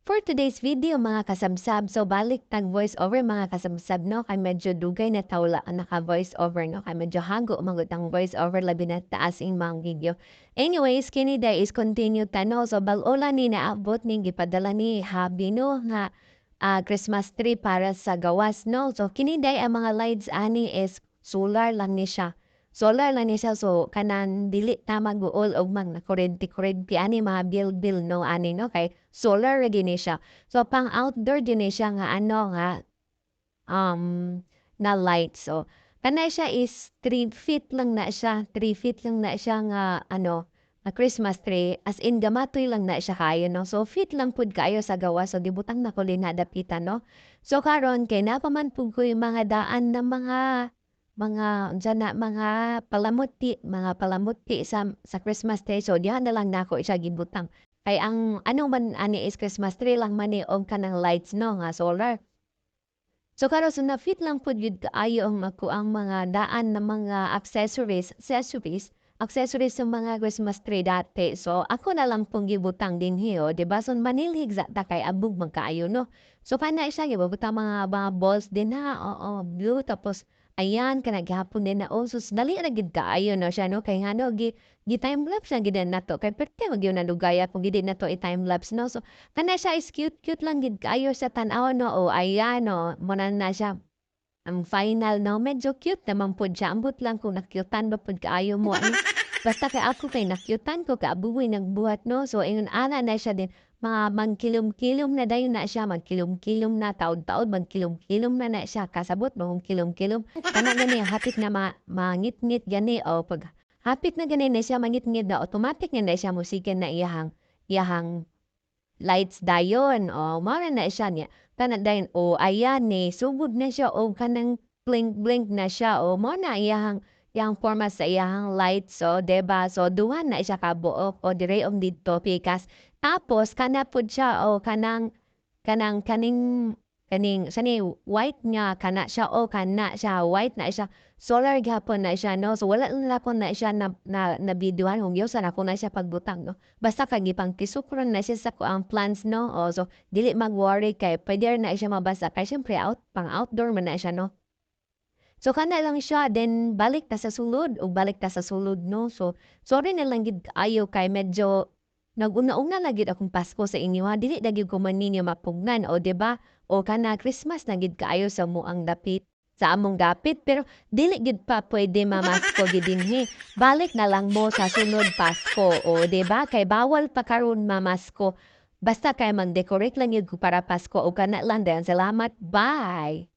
For today's video mga kasamsab, so balik tag voice over mga kasamsab no, kay medyo dugay na tawla ang naka voice over no, kay medyo hago mangut ang voice over labi na taas ing mga video. Anyways, kini day is continue tano, so bal-ola ni naabot ning gipadala ni Habi no nga Christmas tree para sa gawas no. So kini day ang mga lights ani is solar lang ni siya. Solar lang ni siya, so kanan dili ta mag-uol og mang na kuryente ani mga bill no ani no kay solar ra gini siya. So pang outdoor din siya nga ano nga na light. So kanay siya is 3 feet lang na siya, 3 feet lang na siya nga ano nga Christmas tree, as in gamatoy lang na siya kayo no. So fit lang pud kayo sa gawa, so dibutang na ko dapitan no. So karon kay napaman pud ko yung mga daan na mga palamuti sa Christmas tree, so diha na lang nako siya gibutang. Kay ang ano man ani is Christmas tree lang man ni og kanang lights no nga solar. So karon so na-fit lang pud gyud kaayo ang makuang mga daan na mga accessories sa mga Christmas tree dati. So ako na lang pong gibutang dinhi o, 'di ba? So manilhig sa ta kay abog man kaayo no. So kana siya gibutang mga balls din ha. Oo, blue tapos ayan kanang gihapon din na sus dali ra gid kaayo no siya no kay ngano gi-time lapse na gid nato kay perti mag na lugaya kung gid nato i-time lapse no. So kana siya is cute lang gid kaayo sa tan-aw no. O ayan no, mo na siya. Ang final no, medyo cute naman pud siya. Ambot lang kung nakyutan ba pud kaayo mo ano. Basta kay ako kay nakyutan ko kaabugoy nagbuhat no. So ingon ana na siya din mga magkilom-kilom na dayon na siya, magkilom-kilom na taod-taod, magkilom-kilom na siya kasabot mahong kilom-kilom. Kana gani hapit na mangit-ngit gani o pag hapit na gani na siya mangit-ngit na automatic na siya musiken na iyahang lights dayon o mao na siya niya. Kana dayon o ayan ni sugod na siya o kanang blink na siya o mao na iyang forma sa iyang lights so 'di ba? So duha na siya ka buok o dire didto pikas. Tapos kana pud siya o kaning sani white niya kana siya o kana siya white na siya. Solar gyapon na siya no. So wala na ko na siya na videohan kung sa ako na siya pagbutang no. Basta kag gipang kisukron na siya sa kuang plants no. O so dili mag-worry kay pwede na siya mabasa kay syempre pang outdoor man na siya no. So kana lang siya then balik ta sa sulod no. So sorry na lang gid kaayo kay medyo nag-una-una na gid akong Pasko sa inyo ha. Dili na gyud ko man ninyo mapugnan o 'di ba? O kana Christmas na gid kaayo sa muang dapit sa among dapit pero dili gid pa pwede mamasko gid dinhi. Balik na lang mo sa sunod Pasko o 'di ba? Kay bawal pa karon mamasko. Basta kay mag-decorate lang gyud ko para Pasko o kana lang dayon. Salamat. Bye.